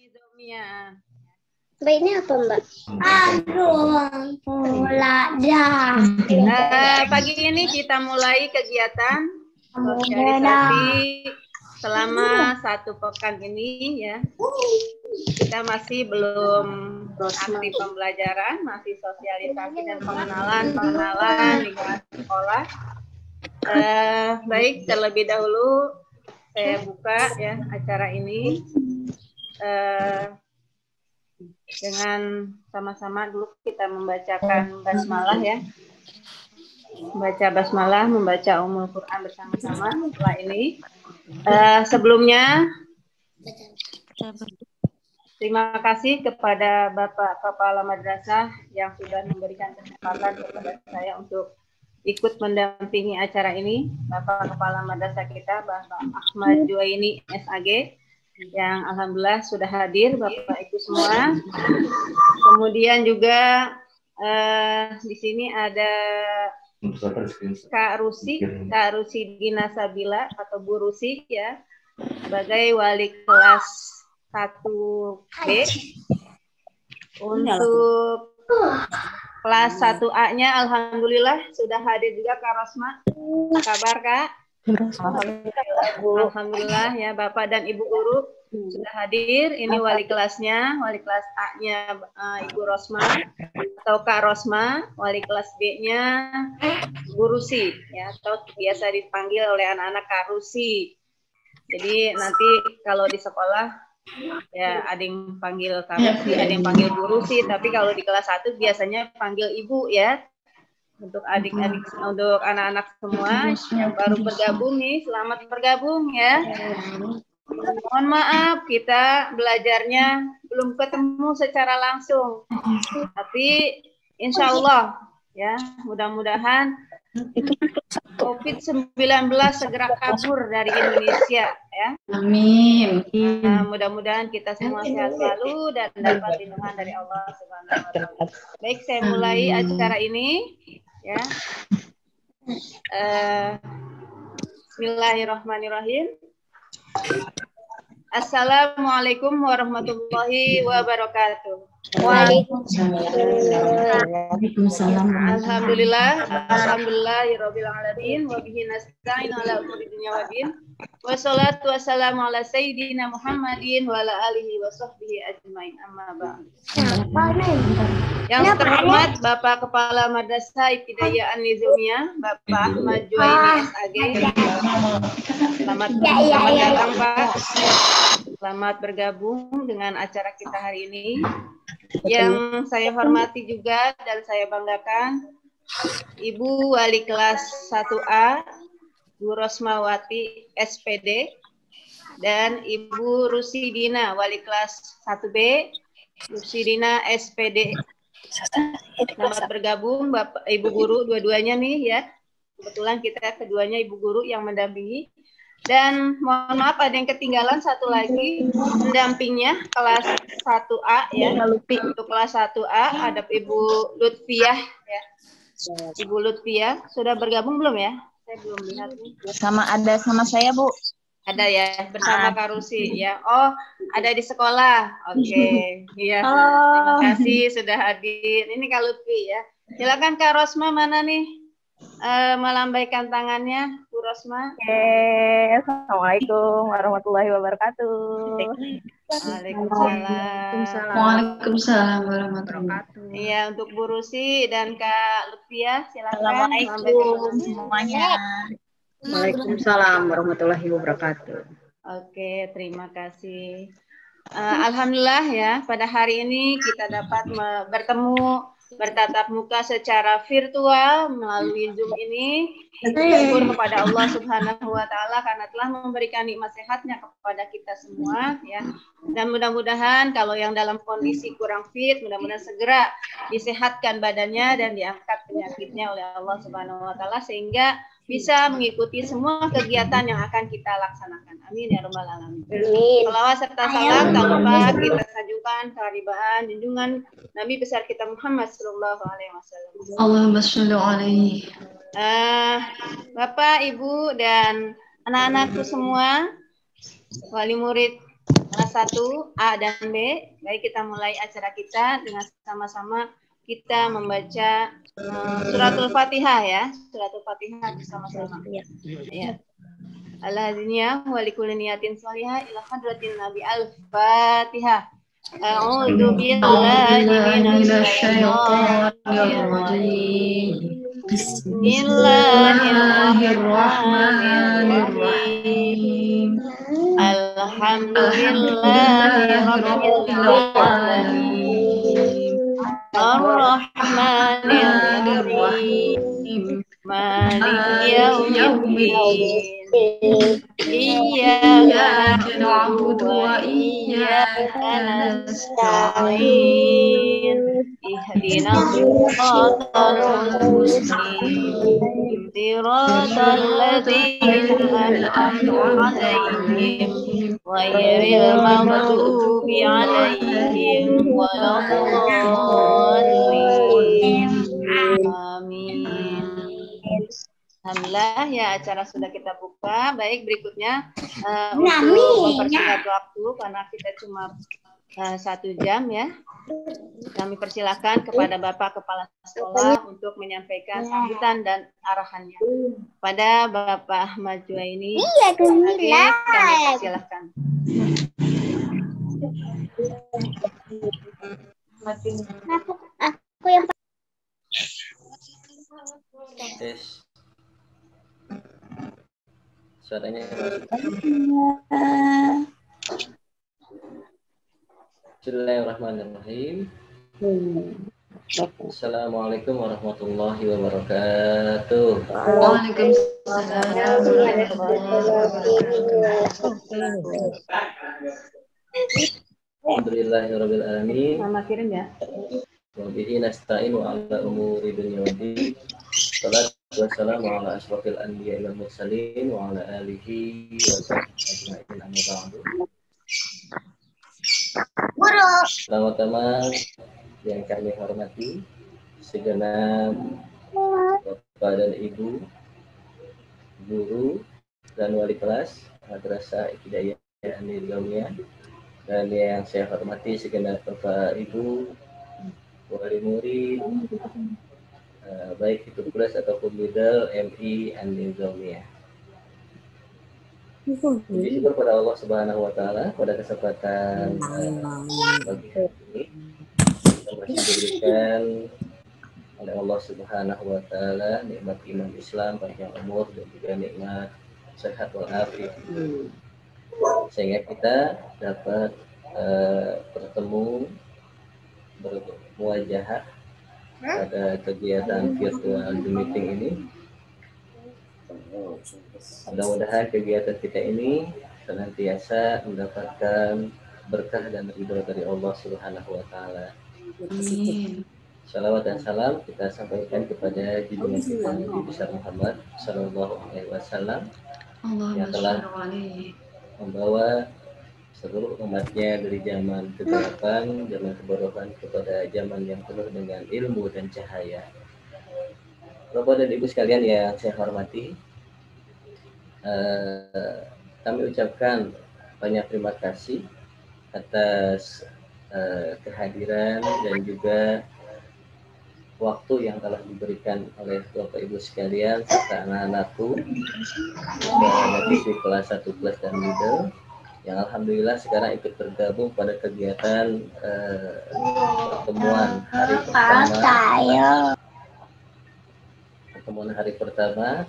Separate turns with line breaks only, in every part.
Nizomia.
Mbak, ini apa, Mbak? Aduh, dah.
Pagi ini kita mulai kegiatan sosialisasi selama 1 pekan ini ya. Kita masih belum aktif pembelajaran, masih sosialisasi dan pengenalan lingkungan sekolah. Baik, terlebih dahulu saya buka ya acara ini dengan sama-sama dulu kita membacakan basmalah ya. Membaca basmalah, membaca Ummul Quran bersama-sama setelah ini. Sebelumnya terima kasih kepada Bapak Kepala Madrasah yang sudah memberikan kesempatan kepada saya untuk ikut mendampingi acara ini. Bapak Kepala Madrasah kita, Bapak Ahmad Juwaini SAG, yang alhamdulillah sudah hadir, Bapak Ibu semua. Kemudian juga di sini ada Kak Rusi Dina Sabila atau Bu Rusi ya, sebagai wali kelas 1B. Untuk kelas 1A-nya alhamdulillah sudah hadir juga Kak Rosma. Apa kabar, Kak? Alhamdulillah ya, Bapak dan Ibu guru sudah hadir. Ini wali kelasnya, wali kelas A-nya Ibu Rosma atau Kak Rosma, wali kelas B-nya Bu Rusi ya, atau biasa dipanggil oleh anak-anak Kak Rusi. Jadi nanti kalau di sekolah ya ada yang panggil Kak Rusi, ada yang panggil Bu Rusi, tapi kalau di kelas 1 biasanya panggil Ibu ya. Untuk adik-adik, untuk anak-anak semua yang baru bergabung nih, selamat bergabung ya. Mohon maaf kita belajarnya belum ketemu secara langsung, tapi insya Allah ya, mudah-mudahan COVID-19 segera kabur dari Indonesia ya.
Amin.
Mudah-mudahan kita semua sehat selalu dan dapat lindungan dari Allah Subhanahu wa Ta'ala. Baik, saya mulai acara ini ya. Bismillahirrahmanirrahim. Assalamualaikum warahmatullahi wabarakatuh.
Waalaikumsalam.
Alhamdulillahirabbil alamin wa bihi nasta'in ala umuri dunya waddin. Wassalatu wassalamu ala sayyidina Muhammadin wa ala alihi wa sahbihi ajmain. Amma ba'd. Yang terhormat Bapak Kepala Madrasah Ibtidaiyah An-Nizomiyah, Bapak Ahmad Juwaini SAG. Selamat datang, Pak. Selamat bergabung dengan acara kita hari ini. Yang saya hormati juga dan saya banggakan Ibu Wali Kelas 1A Bu Rosmawati SPD dan Ibu Rusidina Wali Kelas 1B Rusidina SPD. Selamat bergabung Bapak Ibu Guru dua-duanya nih ya. Kebetulan kita keduanya Ibu Guru yang mendampingi. Dan mohon maaf ada yang ketinggalan satu lagi pendampingnya kelas 1A ya. Untuk kelas 1A ada Ibu Lutfiah ya. Ibu Lutfiah sudah bergabung belum ya? Saya belum lihat nih.
Sama saya, Bu.
Ada ya, bersama Kak Rusi ya. Oh, ada di sekolah. Oke. Iya. Terima kasih sudah hadir. Ini Kak Lutfi ya. Silakan Kak Rosma, mana nih? Melambaikan tangannya, Bu Rosma.
Assalamualaikum warahmatullahi wabarakatuh.
Waalaikumsalam.
Waalaikumsalam warahmatullahi wabarakatuh.
Iya, untuk Bu Rusi dan Kak Lutfiah, silakan.
Assalamualaikum semuanya.
Waalaikumsalam warahmatullahi wabarakatuh.
Oke, terima kasih. Alhamdulillah ya, pada hari ini kita dapat bertemu bertatap muka secara virtual melalui Zoom ini. Syukur kepada Allah Subhanahu wa Ta'ala karena telah memberikan nikmat sehatnya kepada kita semua ya. Dan mudah-mudahan kalau yang dalam kondisi kurang fit, mudah-mudahan segera disehatkan badannya dan diangkat penyakitnya oleh Allah Subhanahu wa Ta'ala sehingga bisa mengikuti semua kegiatan yang akan kita laksanakan. Amin ya rabbal alamin. Salawat serta salam tak lupa kita sajukan keharibaan junjungan Nabi besar kita Muhammad sallallahu alaihi wasallam.
Allahumma shalli alaihi.
Bapak, Ibu dan anak-anakku semua, wali murid Kelas 1 A dan B. Baik, kita mulai acara kita dengan sama-sama kita membaca suratul Fatihah ya. Suratul Fatihah bersama-sama. Ya. Al-hadiniyah wa likulli niyatin shalihah ila hadratin Nabi Al-Fatihah. A'udzu billahi minasyaitonir rajim. Bismillahirrahmanirrahim. Alhamdulillahirabbil alamin. Ar-Rahmanir Rahim. Maliki yaumiddin. Iyyaka na'budu wa iyyaka nasta'in. Ihdinas siratal mustaqim. Siratal ladzina an'amta 'alaihim ghairil maghdubi 'alaihim waladdallin. Amin. Alhamdulillah ya, acara sudah kita buka. Baik, berikutnya untuk mempersingkat waktu karena kita cuma 1 jam ya. Kami persilakan kepada Bapak Kepala Sekolah untuk menyampaikan sambutan dan arahannya. Pada Bapak Ahmad Juwaini, kami persilakan.
Aku yang
Tes. Suaranya Bismillahirrahmanirrahim. Assalamualaikum warahmatullahi wabarakatuh.
Waalaikumsalam warahmatullahi wabarakatuh.
Alhamdulillahirabbil alamin.
Mama kirim ya.
Wa bihi nasta'in wa ala umuri dunya waddin. Salatu wassalamu ala asyrafil anbiya'i wal mursalin wa ala alihi wa sahbihi ajma'in amma ba'du. Pertama-tama yang kami hormati segenap Bapak dan Ibu, guru dan wali kelas Madrasah Ibtidaiyah An-Nizamiyah, dan yang saya hormati segenap Bapak Ibu, wali murid, baik itu kelas ataupun middle MI An-Nizamiyah. Puji syukur pada Allah Subhanahu wa taala pada kesempatan pagi hari ini kita masih diberikan oleh Allah Subhanahu wa taala nikmat iman Islam, panjang umur dan juga nikmat sehat walafiat. Sehingga kita dapat bertemu bermuajahah pada kegiatan virtual meeting ini. Mudah-mudahan kegiatan kita ini senantiasa mendapatkan berkah dan ridho dari Allah Subhanahu wa taala.
Amin.
Salawat dan salam kita sampaikan kepada junjungan kita Nabi besar Muhammad sallallahu alaihi wasallam yang telah membawa seluruh umatnya dari zaman kegelapan, zaman kebodohan kepada zaman yang penuh dengan ilmu dan cahaya. Bapak dan Ibu sekalian yang saya hormati, kami ucapkan banyak terima kasih atas kehadiran dan juga waktu yang telah diberikan oleh Bapak Ibu sekalian serta anak-anakku dan siswi kelas 1 kelas dan middle yang alhamdulillah sekarang ikut bergabung pada kegiatan pertemuan hari pertama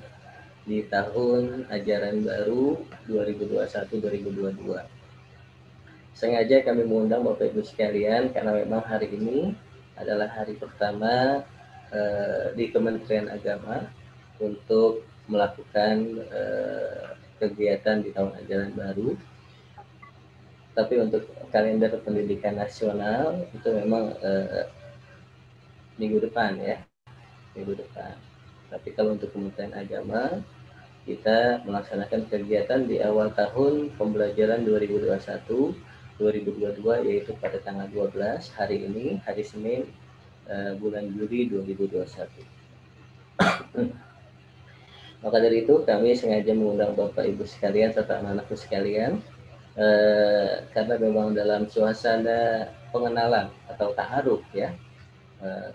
di tahun ajaran baru 2021-2022. Sengaja kami mengundang Bapak Ibu sekalian karena memang hari ini adalah hari pertama di Kementerian Agama untuk melakukan kegiatan di tahun ajaran baru. Tapi untuk kalender pendidikan nasional itu memang minggu depan ya, minggu depan. Tapi kalau untuk Kementerian Agama, kita melaksanakan kegiatan di awal tahun pembelajaran 2021-2022, yaitu pada tanggal 12 hari ini, hari Senin, bulan Juli 2021. Maka dari itu kami sengaja mengundang Bapak Ibu sekalian serta anak-anakku sekalian karena memang dalam suasana pengenalan atau ta'aruf ya,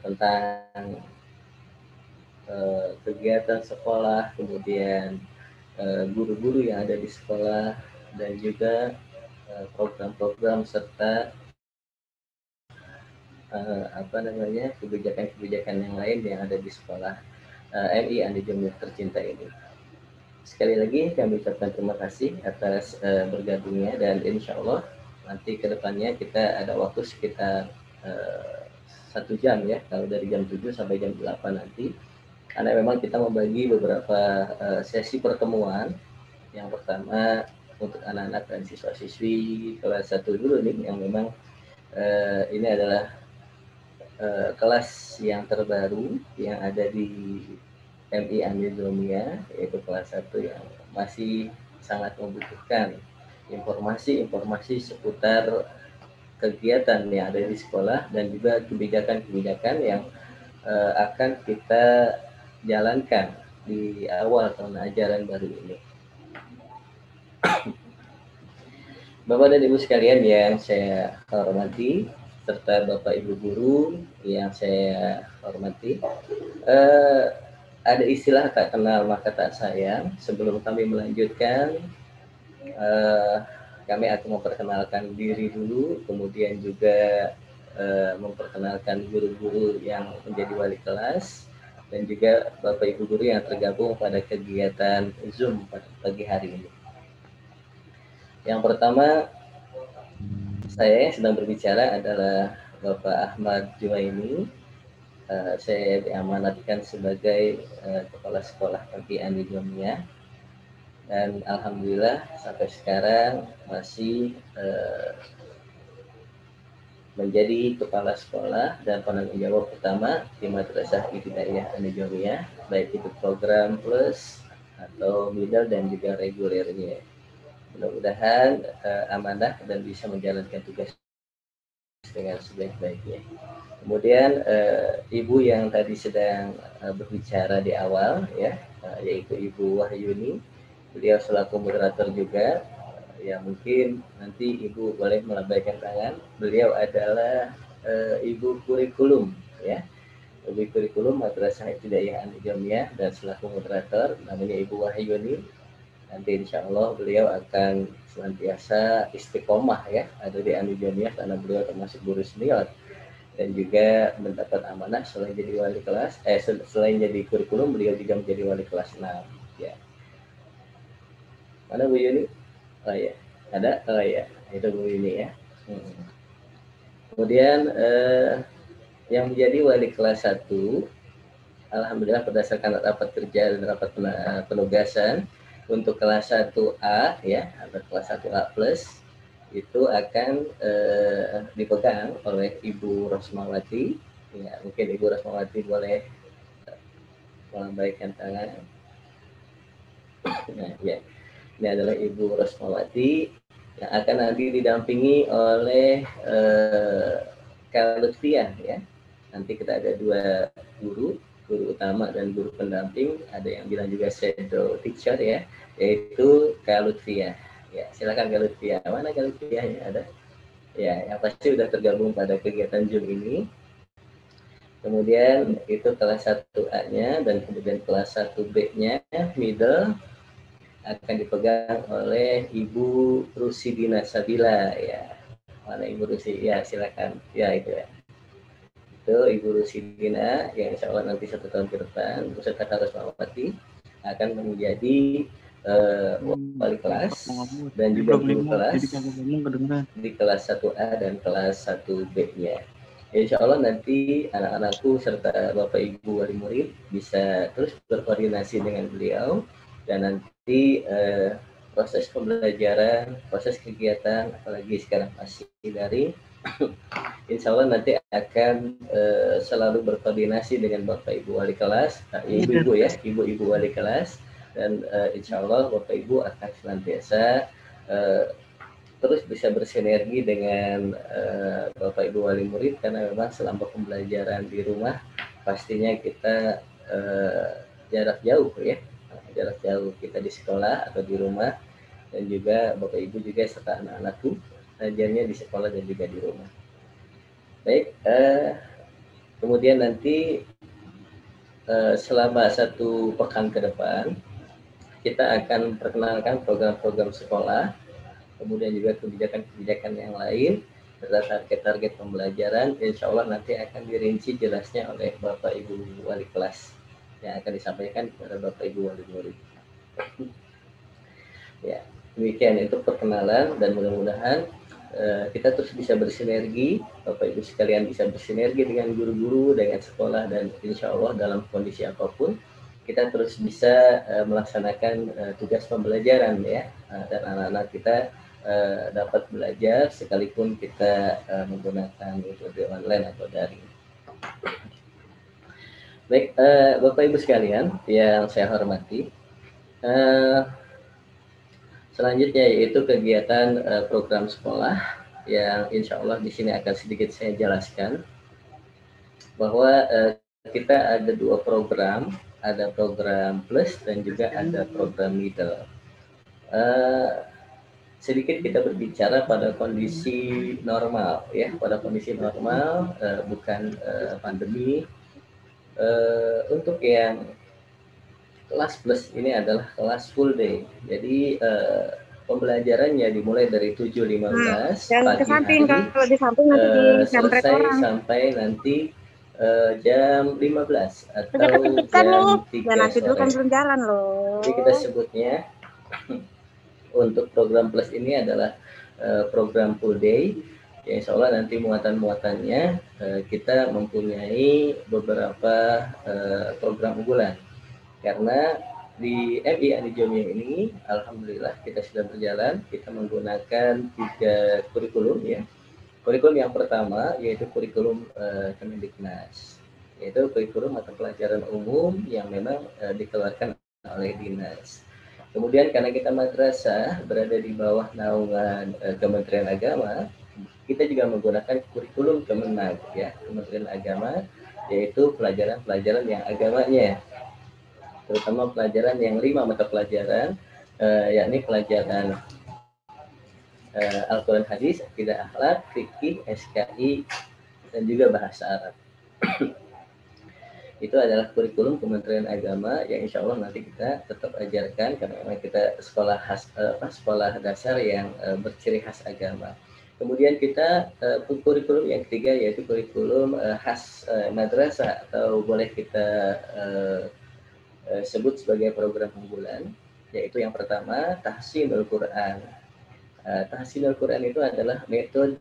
tentang kegiatan sekolah, kemudian guru-guru yang ada di sekolah, dan juga program-program serta kebijakan-kebijakan yang lain yang ada di sekolah MI Andi Jomia tercinta ini. Sekali lagi kami ucapkan terima kasih atas bergabungnya, dan insya Allah nanti ke depannya kita ada waktu sekitar 1 jam ya, kalau dari jam 7 sampai jam 8 nanti, karena memang kita membagi beberapa sesi pertemuan. Yang pertama untuk anak-anak dan siswa-siswi kelas 1 dulu nih, yang memang ini adalah kelas yang terbaru yang ada di MI Andi Jomia, yaitu kelas 1 yang masih sangat membutuhkan informasi-informasi seputar kegiatan yang ada di sekolah dan juga kebijakan-kebijakan yang akan kita jalankan di awal tahun ajaran baru ini. Bapak dan Ibu sekalian yang saya hormati, serta Bapak Ibu guru yang saya hormati, ada istilah tak kenal maka tak sayang. Sebelum kami melanjutkan, kami akan memperkenalkan diri dulu, kemudian juga memperkenalkan guru-guru yang menjadi wali kelas, dan juga Bapak Ibu guru yang tergabung pada kegiatan Zoom pada pagi hari ini. Yang pertama, saya yang sedang berbicara adalah Bapak Ahmad Juwaini. Saya diamanatkan sebagai kepala sekolah MI Andi Jomia, dan alhamdulillah sampai sekarang masih menjadi kepala sekolah dan penanggung jawab utama di Madrasah Ibtidaiyah Andi Jomia, baik itu program plus atau middle dan juga regulernya. Mudah-mudahan amanah dan bisa menjalankan tugas dengan sebaik-baiknya. Kemudian Ibu yang tadi sedang berbicara di awal ya, yaitu Ibu Wahyuni, beliau selaku moderator juga. Ya mungkin nanti Ibu boleh melambaikan tangan. Beliau adalah Ibu Kurikulum ya, Ibu Kurikulum Madrasah Ibtidaiyah Andi Jomia, dan selaku moderator namanya Ibu Wahyuni. Nanti insya Allah beliau akan senantiasa istiqomah ya ada di Andi Jomia, karena beliau termasuk guru senior dan juga mendapat amanah selain jadi wali kelas, selain jadi kurikulum, beliau juga menjadi wali kelas 6 ya. Mana Bu Yuni? Oh ya, ada? Oh ya, itu Bu Yuni ya. Kemudian yang menjadi wali kelas 1, alhamdulillah berdasarkan rapat kerja dan rapat penugasan untuk kelas 1A ya, atau kelas 1A plus, itu akan dipegang oleh Ibu Rosmawati. Ya, mungkin Ibu Rosmawati boleh melambaikan tangan. Nah, ya. Ini adalah Ibu Rosmawati yang akan nanti didampingi oleh Kak Lutfiah ya. Nanti kita ada 2 guru utama dan guru pendamping. Ada yang bilang juga shadow teacher ya, yaitu Kak Lutfiah. Ya, silakan Kak Lutfiah. Mana Kak Lutfiah ya? Ada? Ya, yang pasti sudah tergabung pada kegiatan Zoom ini. Kemudian itu kelas 1A-nya, dan kemudian kelas 1B-nya middle akan dipegang oleh Ibu Rusidina Sabila ya. Mana Ibu Rusi? Ya, silakan. Ya, itu ya. Itu Ibu Rusidina yang insya Allah nanti 1 tahun ke depan beserta Kak Rosmawati akan menjadi wali kelas dan juga guru kelas di kelas 1A dan kelas 1B-nya. Insya Allah nanti anak-anakku serta Bapak Ibu wali murid bisa terus berkoordinasi dengan beliau, dan nanti proses pembelajaran, proses kegiatan, apalagi sekarang masih daring, insya Allah nanti akan selalu berkoordinasi dengan Bapak Ibu wali kelas, ibu-ibu ya, ibu-ibu wali kelas, dan insya Allah Bapak Ibu akan senantiasa terus bisa bersinergi dengan Bapak Ibu wali murid, karena memang selama pembelajaran di rumah pastinya kita jarak jauh ya, jarak jauh kita di sekolah atau di rumah, dan juga Bapak Ibu juga serta anak-anakku belajarnya di sekolah dan juga di rumah. Baik, kemudian nanti selama 1 pekan ke depan kita akan perkenalkan program-program sekolah, kemudian juga kebijakan-kebijakan yang lain, serta target-target pembelajaran. Insya Allah nanti akan dirinci jelasnya oleh Bapak Ibu Wali kelas yang akan disampaikan kepada Bapak Ibu Wali murid. Ya, demikian itu perkenalan, dan mudah-mudahan kita terus bisa bersinergi, Bapak Ibu sekalian bisa bersinergi dengan guru-guru, dengan sekolah, dan insya Allah dalam kondisi apapun kita terus bisa melaksanakan tugas pembelajaran ya, dan anak-anak kita dapat belajar sekalipun kita menggunakan metode online atau daring. Baik, Bapak Ibu sekalian yang saya hormati, selanjutnya yaitu kegiatan program sekolah yang insya Allah di sini akan sedikit saya jelaskan bahwa kita ada 2 program, ada program plus dan juga ada program middle. Sedikit kita berbicara pada kondisi normal ya, pada kondisi normal bukan pandemi. Untuk yang kelas plus ini adalah kelas full day. Jadi pembelajarannya dimulai dari 7.15 pagi hari selesai sampai nanti jam 15 atau jam 3 sore. Jadi kita sebutnya untuk program plus ini adalah program full day. Ya, insya Allah nanti muatan-muatannya kita mempunyai beberapa program unggulan. Karena di MI Andi Jomio ini, alhamdulillah kita sudah berjalan, kita menggunakan 3 kurikulum ya. Kurikulum yang pertama yaitu kurikulum Kemendiknas, yaitu kurikulum atau pelajaran umum yang memang dikeluarkan oleh dinas. Kemudian karena kita madrasah berada di bawah naungan Kementerian Agama, kita juga menggunakan kurikulum Kemenag ya, Kementerian Agama, yaitu pelajaran-pelajaran yang agamanya, terutama pelajaran yang 5 mata pelajaran, yakni pelajaran Al-Quran Hadis, Akidah Akhlak, Fikih, SKI, dan juga bahasa Arab. Itu adalah kurikulum Kementerian Agama yang insya Allah nanti kita tetap ajarkan karena memang kita sekolah dasar yang berciri khas agama. Kemudian kita kurikulum yang ketiga yaitu kurikulum khas madrasah atau boleh kita sebut sebagai program unggulan, yaitu yang pertama tahsinul Quran. Tahsinul Quran itu adalah metode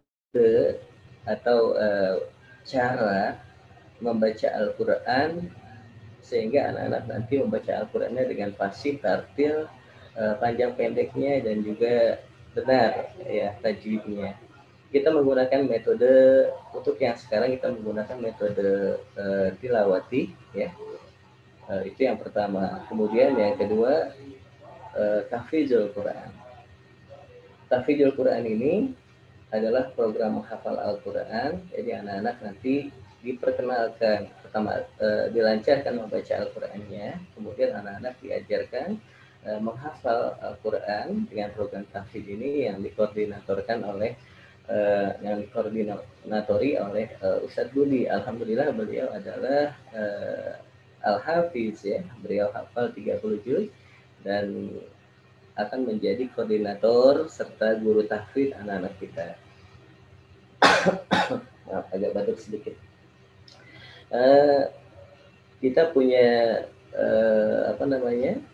atau cara membaca Al-Quran sehingga anak-anak nanti membaca Al-Qurannya dengan fasih, tartil, panjang pendeknya, dan juga benar ya tajwidnya. Kita menggunakan metode, untuk yang sekarang kita menggunakan metode tilawati ya. Itu yang pertama. Kemudian yang kedua tahfizul Quran. Tahfizul Quran ini adalah program menghafal Al-Quran. Jadi anak-anak nanti diperkenalkan, pertama dilancarkan membaca Al-Qurannya, kemudian anak-anak diajarkan menghafal Al-Quran dengan program tahfidz ini yang dikoordinatori oleh Ustadz Budi. Alhamdulillah beliau adalah Al-Hafiz ya, beliau hafal 30 juz dan akan menjadi koordinator serta guru tahfidz anak-anak kita. Maaf, agak batuk sedikit. Kita punya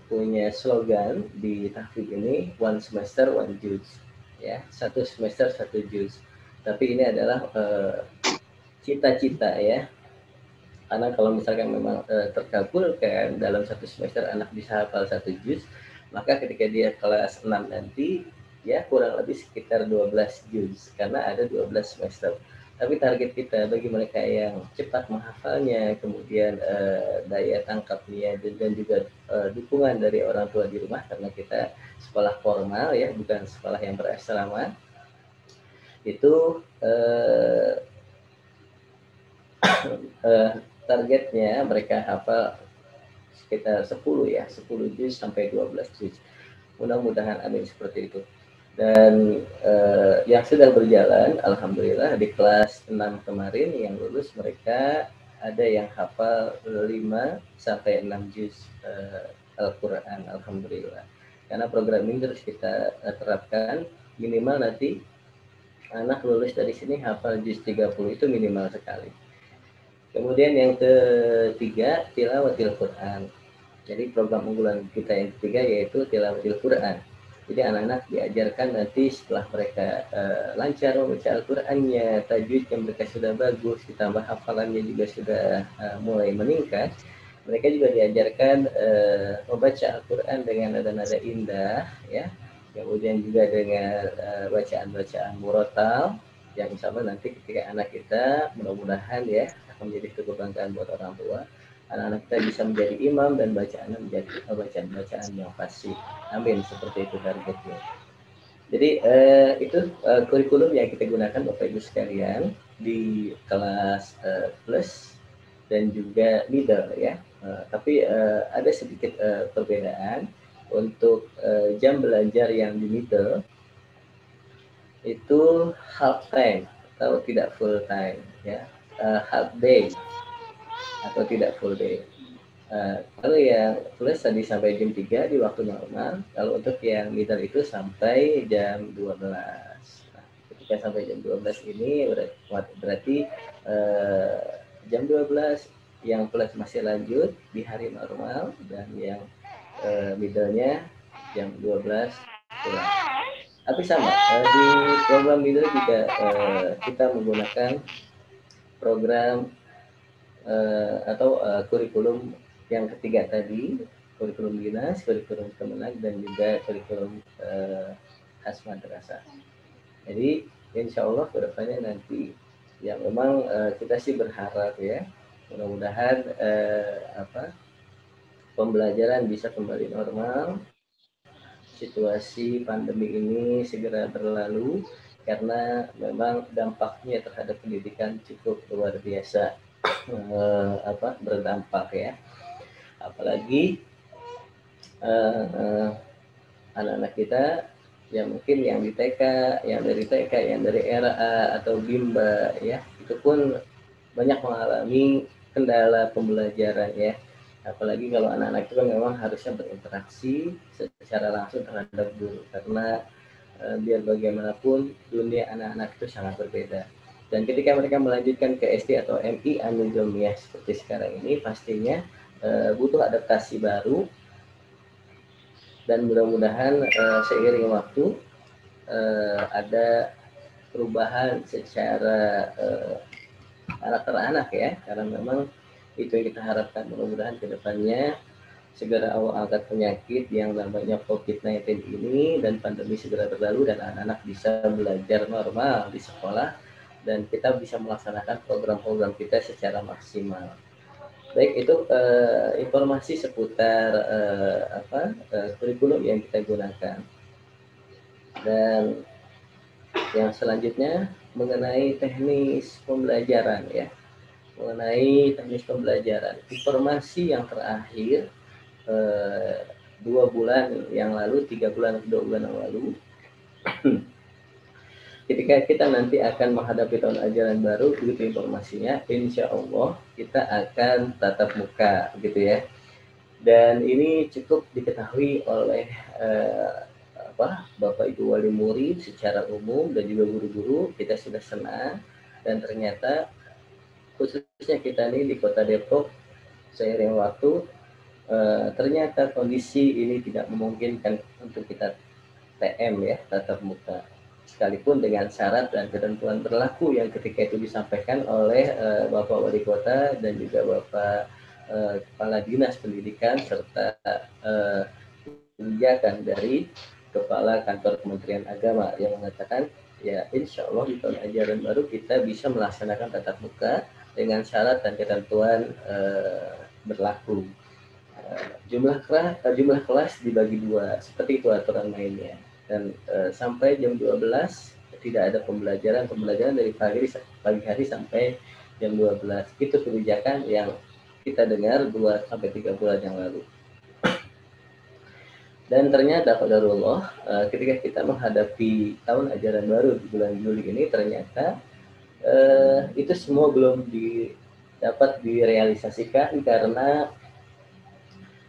punya slogan di tahfidz ini, one semester one juz ya, 1 semester 1 juz. Tapi ini adalah cita-cita ya, karena kalau misalkan memang terkabulkan dalam 1 semester anak bisa hafal 1 juz, maka ketika dia kelas 6 nanti ya kurang lebih sekitar 12 juz karena ada 12 semester. Tapi target kita bagi mereka yang cepat menghafalnya, kemudian daya tangkapnya dan juga dukungan dari orang tua di rumah, karena kita sekolah formal ya, bukan sekolah yang berasrama, itu targetnya mereka hafal sekitar 10 juz sampai 12 juz. Mudah-mudahan amin seperti itu. Dan yang sedang berjalan, alhamdulillah di kelas 6 kemarin yang lulus mereka ada yang hafal 5 sampai 6 juz Al-Quran, alhamdulillah. Karena program ini terus kita terapkan, minimal nanti anak lulus dari sini hafal juz 30 itu minimal sekali. Kemudian yang ketiga, tilawatil Quran. Jadi program unggulan kita yang ketiga yaitu tilawatil Quran. Jadi anak-anak diajarkan nanti setelah mereka lancar membaca Al-Qurannya, tajwidnya mereka sudah bagus, ditambah hafalannya juga sudah mulai meningkat. Mereka juga diajarkan membaca Al-Quran dengan nada-nada indah, ya. Kemudian juga dengan bacaan-bacaan murotal, yang insya Allah nanti ketika anak kita mudah-mudahan ya akan menjadi kebanggaan buat orang tua. Anak-anak kita bisa menjadi imam dan bacaannya menjadi bacaan-bacaan yang fasih. Amin, seperti itu targetnya. Jadi itu kurikulum yang kita gunakan Bapak Ibu sekalian di kelas plus dan juga middle ya. Tapi ada sedikit perbedaan untuk jam belajar yang di middle itu half time atau tidak full time ya, half day atau tidak full day. Kalau yang plus tadi sampai jam 3 di waktu normal, kalau untuk yang middle itu sampai jam 12. Nah, ketika sampai jam 12 ini berarti jam 12 yang plus masih lanjut di hari normal dan yang middle-nya jam 12 pulang. Tapi sama, di program middle juga kita menggunakan program atau kurikulum yang ketiga tadi, kurikulum dinas, kurikulum Kemenag, dan juga kurikulum khas madrasah. Jadi insya Allah kedepannya nanti ya memang kita sih berharap ya mudah-mudahan pembelajaran bisa kembali normal, situasi pandemi ini segera berlalu karena memang dampaknya terhadap pendidikan cukup luar biasa berdampak ya. Apalagi anak-anak kita yang mungkin yang di TK, yang dari TK, yang dari RA atau Bimba ya, itu pun banyak mengalami kendala pembelajaran ya. Apalagi kalau anak-anak itu kan memang harusnya berinteraksi secara langsung terhadap guru karena biar bagaimanapun dunia anak-anak itu sangat berbeda. Dan ketika mereka melanjutkan ke SD atau MI Amildomiyah seperti sekarang ini pastinya butuh adaptasi baru dan mudah-mudahan seiring waktu ada perubahan secara karakter anak ya, karena memang itu yang kita harapkan. Mudah-mudahan ke depannya segera Allah angkat penyakit yang namanya COVID-19 ini dan pandemi segera berlalu dan anak-anak bisa belajar normal di sekolah dan kita bisa melaksanakan program-program kita secara maksimal. Baik, itu informasi seputar kurikulum yang kita gunakan. Dan yang selanjutnya mengenai teknis pembelajaran ya. Mengenai teknis pembelajaran. Informasi yang terakhir 2 bulan yang lalu, 3 bulan, 2 bulan yang lalu. Ketika kita nanti akan menghadapi tahun ajaran baru, begitu informasinya, insya Allah kita akan tatap muka, gitu ya. Dan ini cukup diketahui oleh Bapak Ibu wali murid secara umum dan juga guru-guru. Kita sudah senang dan ternyata khususnya kita nih di Kota Depok, seiring waktu ternyata kondisi ini tidak memungkinkan untuk kita TM ya, tatap muka. Sekalipun dengan syarat dan ketentuan berlaku yang ketika itu disampaikan oleh Bapak Wali Kota dan juga Bapak Kepala Dinas Pendidikan serta kebijakan dari Kepala Kantor Kementerian Agama yang mengatakan ya insya Allah di tahun ajaran baru kita bisa melaksanakan tatap muka dengan syarat dan ketentuan berlaku. Jumlah kelas dibagi 2 seperti itu aturan mainnya. Dan sampai jam 12 tidak ada pembelajaran dari pagi hari sampai jam 12. Itu kebijakan yang kita dengar 2 sampai 3 bulan yang lalu. Dan ternyata qadarullah ketika kita menghadapi tahun ajaran baru di bulan Juli ini, ternyata itu semua belum dapat direalisasikan karena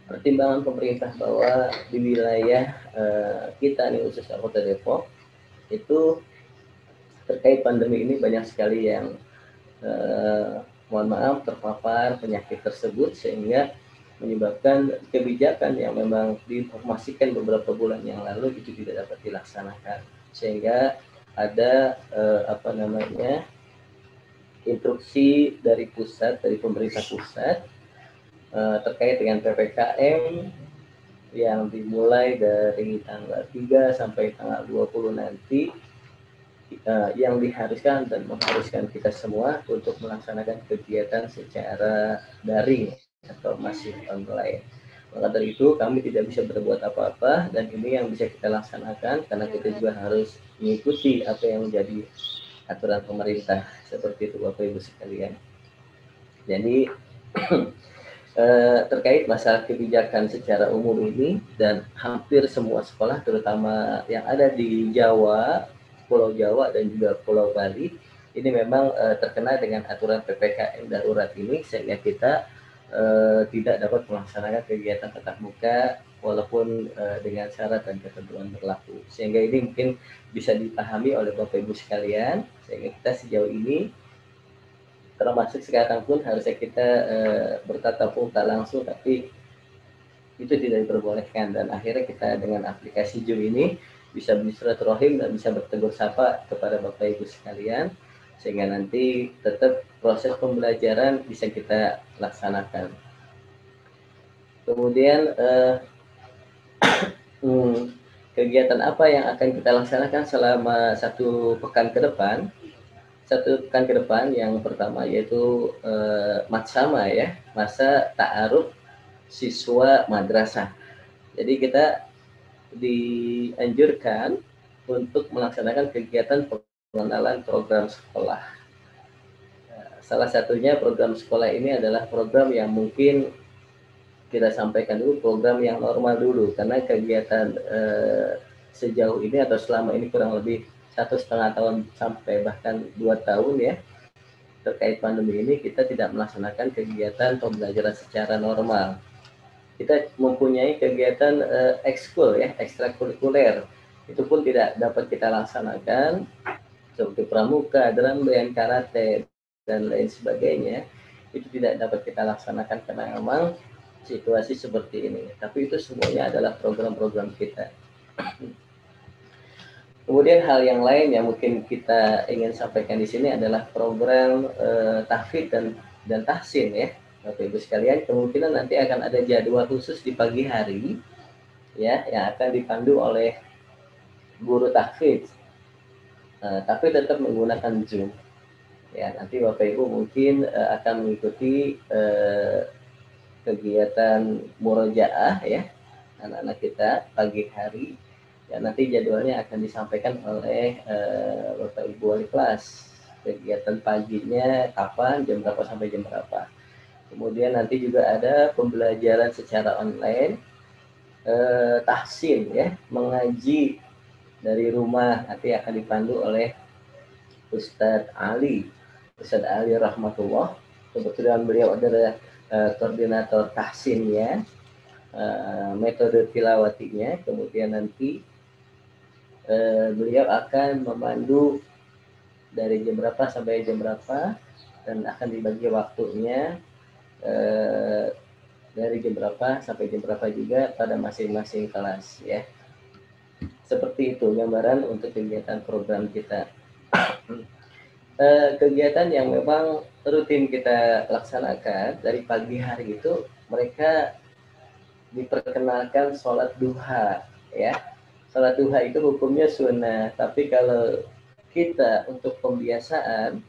pertimbangan pemerintah bahwa di wilayah kita nih, khususnya Kota Depok, itu terkait pandemi ini banyak sekali yang mohon maaf terpapar penyakit tersebut, sehingga menyebabkan kebijakan yang memang diinformasikan beberapa bulan yang lalu itu tidak dapat dilaksanakan, sehingga ada instruksi dari pusat, dari pemerintah pusat terkait dengan PPKM yang dimulai dari tanggal 3 sampai tanggal 20 nanti, yang diharuskan dan mengharuskan kita semua untuk melaksanakan kegiatan secara daring atau masih online. Maka dari itu kami tidak bisa berbuat apa-apa, dan ini yang bisa kita laksanakan karena kita juga harus mengikuti apa yang menjadi aturan pemerintah, seperti itu Bapak Ibu sekalian. Jadi terkait masalah kebijakan secara umum ini, dan hampir semua sekolah terutama yang ada di Jawa, Pulau Jawa dan juga Pulau Bali ini memang terkena dengan aturan PPKM darurat ini, sehingga kita tidak dapat melaksanakan kegiatan tatap muka walaupun dengan syarat dan ketentuan berlaku. Sehingga ini mungkin bisa dipahami oleh Bapak Ibu sekalian, sehingga kita sejauh ini termasuk sekarang pun harusnya kita bertatap muka langsung, tapi itu tidak diperbolehkan, dan akhirnya kita dengan aplikasi Zoom ini bisa bersilaturahim dan bisa bertegur sapa kepada Bapak Ibu sekalian, sehingga nanti tetap proses pembelajaran bisa kita laksanakan. Kemudian kegiatan apa yang akan kita laksanakan selama satu pekan ke depan? Satu pekan ke depan yang pertama yaitu matsama ya, masa ta'aruf siswa madrasah. Jadi kita dianjurkan untuk melaksanakan kegiatan pengenalan program sekolah. Salah satunya program sekolah ini adalah program yang mungkin kita sampaikan dulu, program yang normal dulu, karena kegiatan sejauh ini atau selama ini kurang lebih 1,5 tahun sampai bahkan 2 tahun ya, terkait pandemi ini kita tidak melaksanakan kegiatan pembelajaran secara normal. Kita mempunyai kegiatan ekskul ya, ekstrakurikuler, itu pun tidak dapat kita laksanakan, seperti pramuka, drum band, karate dan lain sebagainya, itu tidak dapat kita laksanakan karena memang situasi seperti ini. Tapi itu semuanya adalah program-program kita. Kemudian hal yang lain yang mungkin kita ingin sampaikan di sini adalah program tahfidz dan tahsin ya, Bapak Ibu sekalian. Kemungkinan nanti akan ada jadwal khusus di pagi hari ya, yang akan dipandu oleh guru tahfidz, tapi tetap menggunakan Zoom. Ya, nanti Bapak Ibu mungkin akan mengikuti kegiatan murojaah ya, anak-anak kita pagi hari. Ya, nanti jadwalnya akan disampaikan oleh Bapak Ibu wali kelas. Kegiatan paginya kapan, jam berapa sampai jam berapa. Kemudian nanti juga ada pembelajaran secara online, tahsin ya, mengaji dari rumah, nanti akan dipandu oleh Ustadz Ali rahmatullah. Kebetulan beliau adalah koordinator tahsinnya, metode tilawatinya. Kemudian nanti beliau akan memandu dari jam berapa sampai jam berapa, dan akan dibagi waktunya dari jam berapa sampai jam berapa juga pada masing-masing kelas ya. Seperti itu gambaran untuk kegiatan program kita. Kegiatan yang memang rutin kita laksanakan dari pagi hari itu, mereka diperkenalkan sholat duha ya. Sholat duha itu hukumnya sunnah, tapi kalau kita untuk pembiasaan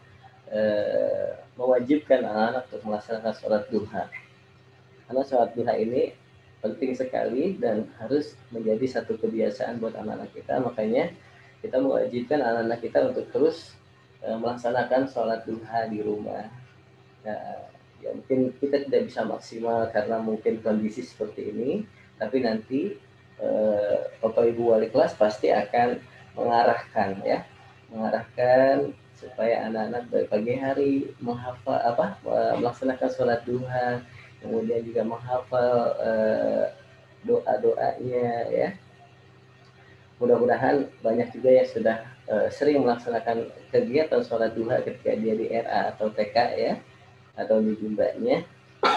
mewajibkan anak-anak untuk melaksanakan sholat duha. Karena sholat duha ini penting sekali dan harus menjadi satu kebiasaan buat anak-anak kita. Makanya kita mewajibkan anak-anak kita untuk terus melaksanakan sholat duha di rumah. Nah, ya mungkin kita tidak bisa maksimal karena mungkin kondisi seperti ini, tapi nanti Bapak Ibu wali kelas pasti akan mengarahkan supaya anak-anak dari pagi hari menghafal melaksanakan sholat duha, kemudian juga menghafal doa-doanya ya. Mudah-mudahan banyak juga yang sudah sering melaksanakan kegiatan sholat duha ketika dia di RA atau TK ya, atau di jumbanya.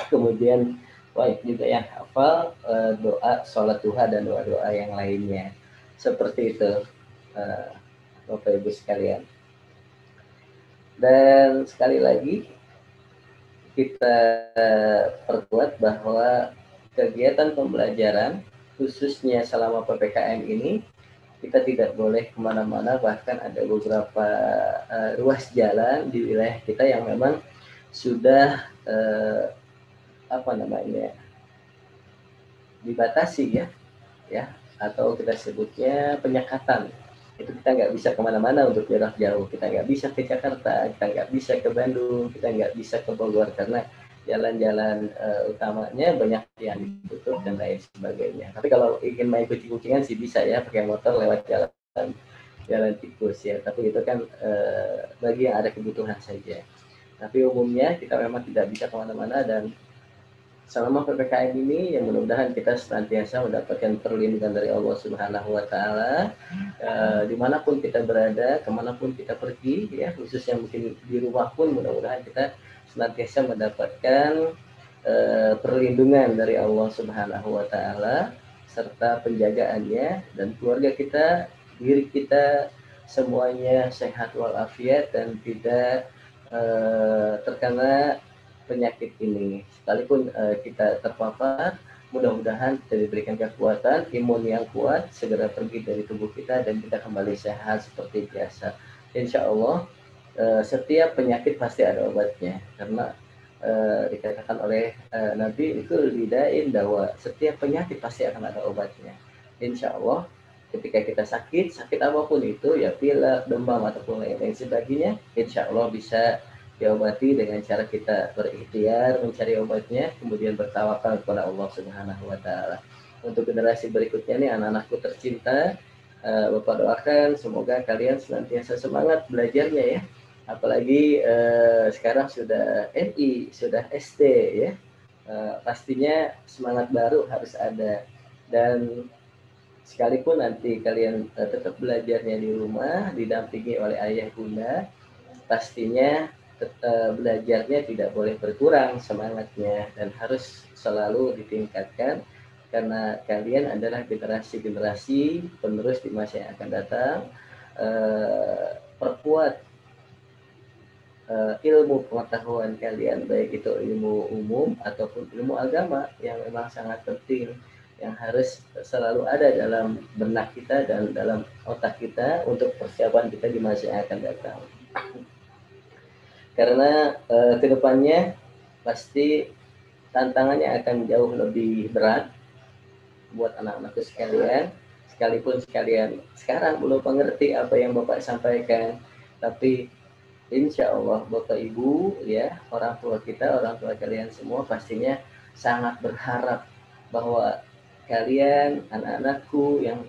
Kemudian banyak juga yang hafal doa sholat duha dan doa-doa yang lainnya. Seperti itu Bapak Ibu sekalian. Dan sekali lagi kita perkuat bahwa kegiatan pembelajaran khususnya selama PPKM ini kita tidak boleh kemana-mana, bahkan ada beberapa ruas jalan di wilayah kita yang memang sudah dibatasi ya, atau kita sebutnya penyekatan. Itu kita nggak bisa kemana-mana untuk jarak jauh, kita nggak bisa ke Jakarta, kita nggak bisa ke Bandung, kita nggak bisa ke Bogor karena jalan-jalan utamanya banyak yang ditutup dan lain sebagainya. Tapi kalau ingin main kucing-kucingan sih bisa ya, pakai motor lewat jalan tikus ya. Tapi itu kan bagi yang ada kebutuhan saja. Tapi umumnya kita memang tidak bisa kemana-mana, dan selama PPKM ini yang mudah-mudahan kita senantiasa mendapatkan perlindungan dari Allah Subhanahu wa Ta'ala dimanapun kita berada, kemanapun kita pergi ya, khususnya mungkin di rumah pun mudah-mudahan kita senantiasa mendapatkan perlindungan dari Allah Subhanahu wa Ta'ala serta penjagaannya, dan keluarga kita, diri kita semuanya sehat walafiat dan tidak terkena penyakit ini. Sekalipun kita terpapar, mudah-mudahan kita diberikan kekuatan imun yang kuat, segera pergi dari tubuh kita dan kita kembali sehat seperti biasa. Insya Allah setiap penyakit pasti ada obatnya, karena dikatakan oleh Nabi itu lidain bahwa setiap penyakit pasti akan ada obatnya. Insya Allah ketika kita sakit apapun itu ya, pilek, demam ataupun lain sebagainya, insya Allah bisa diobati dengan cara kita berikhtiar mencari obatnya, kemudian bertawakal kepada Allah Subhanahu wa Ta'ala. Untuk generasi berikutnya nih, anak-anakku tercinta, Bapak doakan semoga kalian senantiasa semangat belajarnya ya. Apalagi sekarang sudah MI, sudah SD ya. Pastinya semangat baru harus ada, dan sekalipun nanti kalian tetap belajarnya di rumah didampingi oleh ayah bunda, pastinya belajarnya tidak boleh berkurang semangatnya dan harus selalu ditingkatkan, karena kalian adalah generasi-generasi penerus di masa yang akan datang. Perkuat ilmu pengetahuan kalian, baik itu ilmu umum ataupun ilmu agama yang memang sangat penting, yang harus selalu ada dalam benak kita dan dalam otak kita untuk persiapan kita di masa yang akan datang. Karena kedepannya pasti tantangannya akan jauh lebih berat buat anak-anakku sekalian, sekalipun sekalian sekarang belum mengerti apa yang Bapak sampaikan, tapi insya Allah Bapak Ibu ya, orang tua kita, orang tua kalian semua pastinya sangat berharap bahwa kalian, anak-anakku yang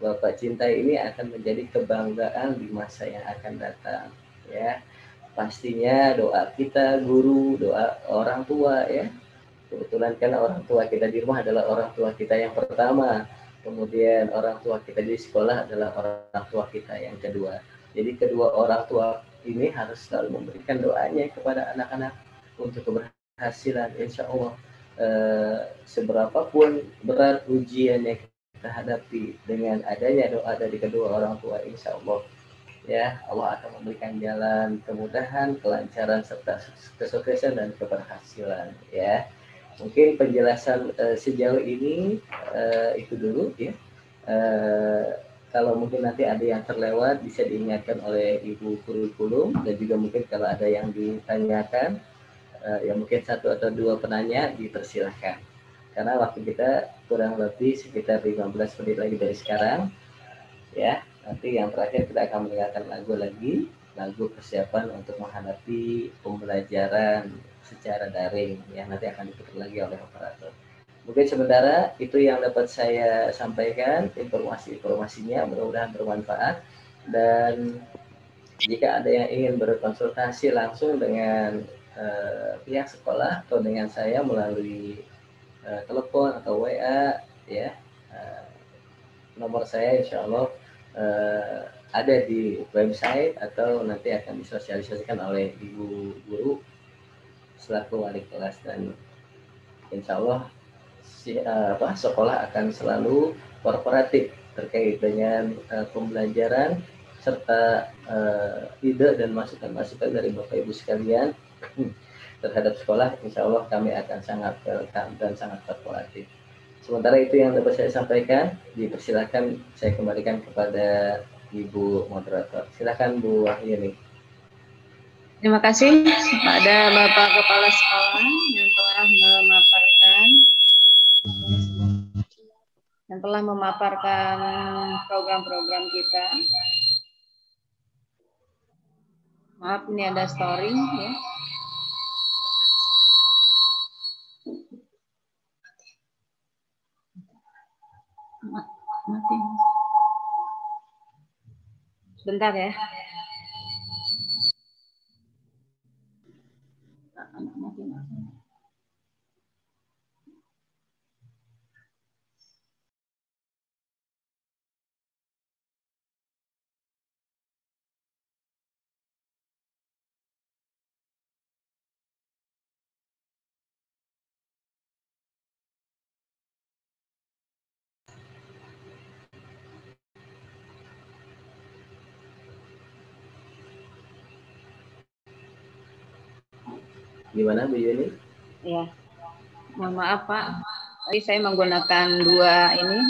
Bapak cintai ini akan menjadi kebanggaan di masa yang akan datang ya. Pastinya doa kita, guru, doa orang tua ya. Kebetulan kan orang tua kita di rumah adalah orang tua kita yang pertama. Kemudian orang tua kita di sekolah adalah orang tua kita yang kedua. Jadi kedua orang tua ini harus selalu memberikan doanya kepada anak-anak untuk keberhasilan. Insya Allah seberapapun berat ujian yang kita hadapi, dengan adanya doa dari kedua orang tua, insya Allah ya Allah akan memberikan jalan kemudahan, kelancaran serta kesuksesan dan keberhasilan ya. Mungkin penjelasan sejauh ini itu dulu ya. Kalau mungkin nanti ada yang terlewat bisa diingatkan oleh Ibu Kurikulum, dan juga mungkin kalau ada yang ditanyakan ya mungkin satu atau dua penanya dipersilahkan, karena waktu kita kurang lebih sekitar 15 menit lagi dari sekarang ya. Nanti yang terakhir kita akan mendengarkan lagu persiapan untuk menghadapi pembelajaran secara daring yang nanti akan diputar lagi oleh operator. Mungkin sementara itu yang dapat saya sampaikan, informasinya mudah-mudahan bermanfaat. Dan jika ada yang ingin berkonsultasi langsung dengan pihak sekolah atau dengan saya melalui telepon atau WA, ya, nomor saya insya Allah ada di website atau nanti akan disosialisasikan oleh ibu guru selaku wali kelas, dan insya Allah sekolah akan selalu kooperatif terkait dengan pembelajaran serta ide dan masukan-masukan dari Bapak Ibu sekalian terhadap sekolah. Insya Allah kami akan sangat welcome dan sangat kooperatif. Sementara itu yang dapat saya sampaikan. Dipersilakan saya kembalikan kepada Ibu Moderator. Silakan Bu Wahyuni.
Terima kasih kepada Bapak Kepala Sekolah yang telah memaparkan program-program kita. Maaf, ini ada story ya. Mati. Sebentar ya.
Gimana Bu Yuni?
Ya, mohon maaf Pak. Tadi saya menggunakan dua ini,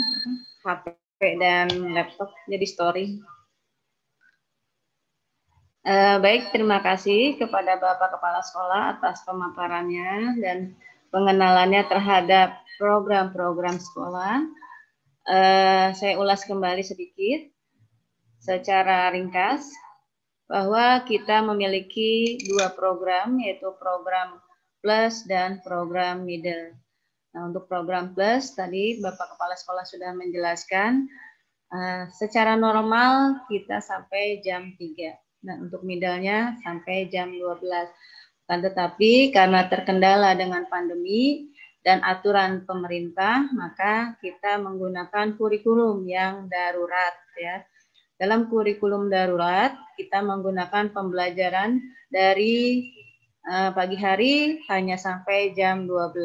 HP dan laptop, jadi story. Baik, terima kasih kepada Bapak Kepala Sekolah atas pemaparannya dan pengenalannya terhadap program-program sekolah. Saya ulas kembali sedikit secara ringkas bahwa kita memiliki dua program, yaitu program Plus dan program Middle. Nah, untuk program Plus tadi Bapak Kepala Sekolah sudah menjelaskan secara normal kita sampai jam 3. Dan untuk middle-nya sampai jam 12. Tetapi karena terkendala dengan pandemi dan aturan pemerintah, maka kita menggunakan kurikulum yang darurat ya. Dalam kurikulum darurat, kita menggunakan pembelajaran dari pagi hari hanya sampai jam 12.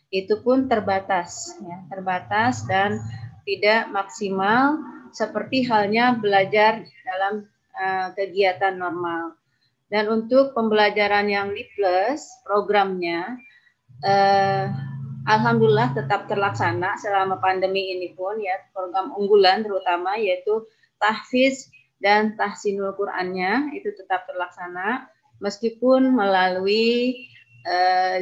Itu pun terbatas, ya, terbatas dan tidak maksimal seperti halnya belajar dalam kegiatan normal. Dan untuk pembelajaran yang di plus, programnya, alhamdulillah tetap terlaksana selama pandemi ini pun, ya, program unggulan terutama yaitu tahfiz dan tahsinul Qur'annya itu tetap terlaksana meskipun melalui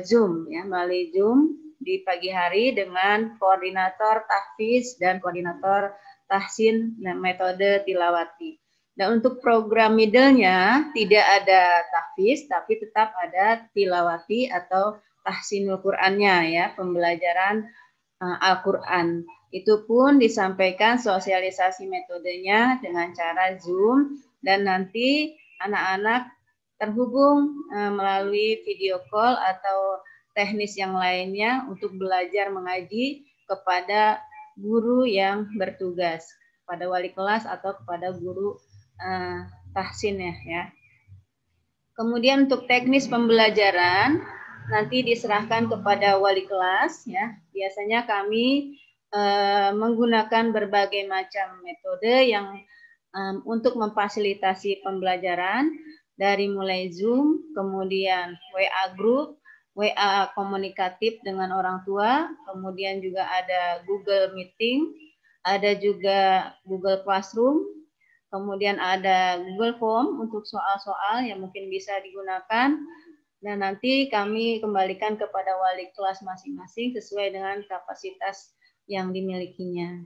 Zoom, ya, melalui Zoom di pagi hari dengan koordinator tahfiz dan koordinator tahsin dan metode tilawati. Dan untuk program middle-nya tidak ada tahfiz tapi tetap ada tilawati atau tahsinul Qur'annya, ya, pembelajaran Al-Qur'an. Itu pun disampaikan sosialisasi metodenya dengan cara Zoom dan nanti anak-anak terhubung melalui video call atau teknis yang lainnya untuk belajar mengaji kepada guru yang bertugas, kepada wali kelas atau kepada guru tahsin ya. Kemudian untuk teknis pembelajaran nanti diserahkan kepada wali kelas ya. Biasanya kami menggunakan berbagai macam metode yang untuk memfasilitasi pembelajaran dari mulai Zoom, kemudian WA group, WA komunikatif dengan orang tua, kemudian juga ada Google Meeting, ada juga Google Classroom, kemudian ada Google Form untuk soal-soal yang mungkin bisa digunakan, dan nanti kami kembalikan kepada wali kelas masing-masing sesuai dengan kapasitas yang dimilikinya.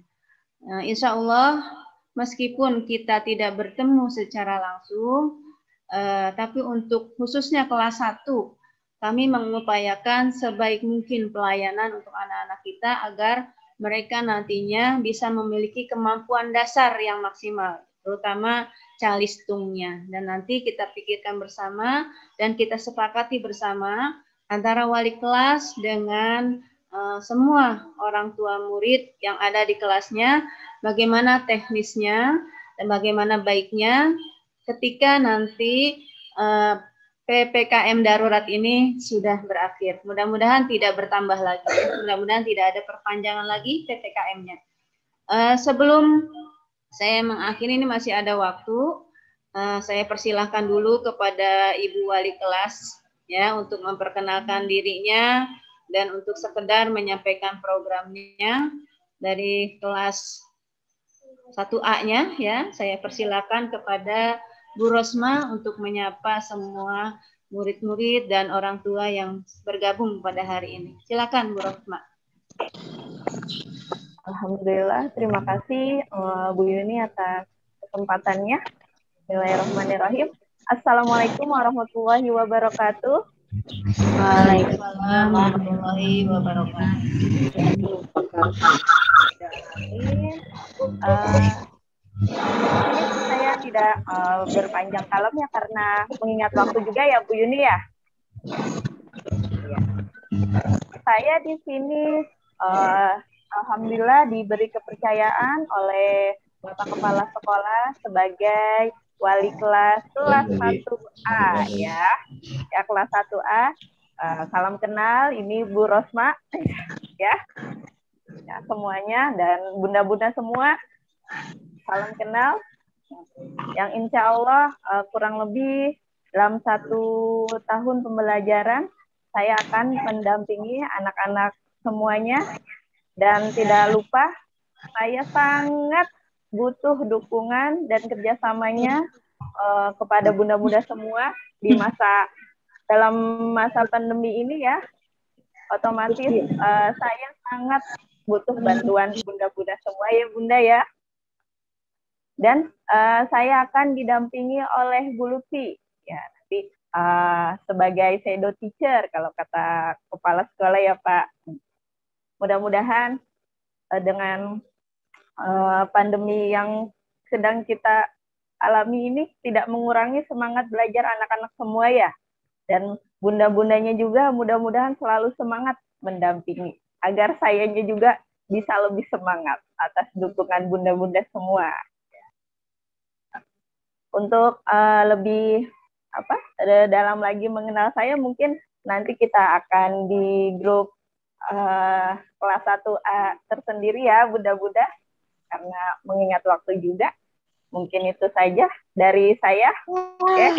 Insya Allah, meskipun kita tidak bertemu secara langsung, tapi untuk khususnya kelas 1 kami mengupayakan sebaik mungkin pelayanan untuk anak-anak kita agar mereka nantinya bisa memiliki kemampuan dasar yang maksimal, terutama calistungnya. Dan nanti kita pikirkan bersama dan kita sepakati bersama antara wali kelas dengan semua orang tua murid yang ada di kelasnya, bagaimana teknisnya dan bagaimana baiknya ketika nanti PPKM darurat ini sudah berakhir. Mudah-mudahan tidak bertambah lagi. Mudah-mudahan tidak ada perpanjangan lagi PPKM-nya. Sebelum saya mengakhiri, ini masih ada waktu. Saya persilahkan dulu kepada Ibu Wali Kelas ya untuk memperkenalkan dirinya dan untuk sekedar menyampaikan programnya dari kelas 1A-nya ya. Saya persilakan kepada Bu Rosma untuk menyapa semua murid-murid dan orang tua yang bergabung pada hari ini. Silakan Bu Rosma.
Alhamdulillah, terima kasih Bu Yuni atas kesempatannya. Bismillahirrahmanirrahim. Assalamualaikum warahmatullahi wabarakatuh.
Waalaikumsalam warahmatullahi wabarakatuh.
Saya tidak berpanjang kalem ya karena mengingat waktu juga ya Bu Yuni ya. Saya di sini alhamdulillah diberi kepercayaan oleh Bapak Kepala Sekolah sebagai wali kelas 1A ya. Ya kelas 1A. Salam kenal, ini Bu Rosma ya. Ya semuanya dan bunda-bunda semua. Salam kenal, yang insya Allah kurang lebih dalam 1 tahun pembelajaran saya akan mendampingi anak-anak semuanya dan tidak lupa saya sangat butuh dukungan dan kerjasamanya kepada bunda-bunda semua di dalam masa pandemi ini ya. Otomatis saya sangat butuh bantuan bunda-bunda semua ya Bunda ya. Dan saya akan didampingi oleh Bu Lutfi ya, nanti sebagai shadow teacher kalau kata kepala sekolah ya Pak. Mudah-mudahan dengan pandemi yang sedang kita alami ini tidak mengurangi semangat belajar anak-anak semua ya. Dan bunda-bundanya juga mudah-mudahan selalu semangat mendampingi agar sayanya juga bisa lebih semangat atas dukungan bunda-bunda semua. Untuk lebih dalam lagi mengenal saya, mungkin nanti kita akan di grup kelas 1A tersendiri ya bunda-bunda, karena mengingat waktu juga. Mungkin itu saja dari saya. Okay.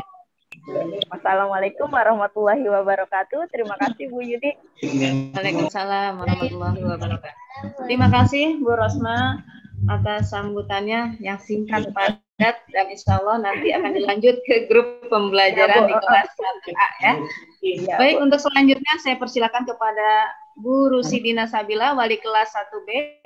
Wassalamualaikum warahmatullahi wabarakatuh. Terima kasih Bu Yudi.
Waalaikumsalam warahmatullahi wabarakatuh. Terima kasih Bu Rosma atas sambutannya yang singkat, padat, dan insya Allah nanti akan dilanjut ke grup pembelajaran di kelas 1A ya. Baik, untuk selanjutnya saya persilakan kepada Bu Rusidina Sabila, wali kelas 1B,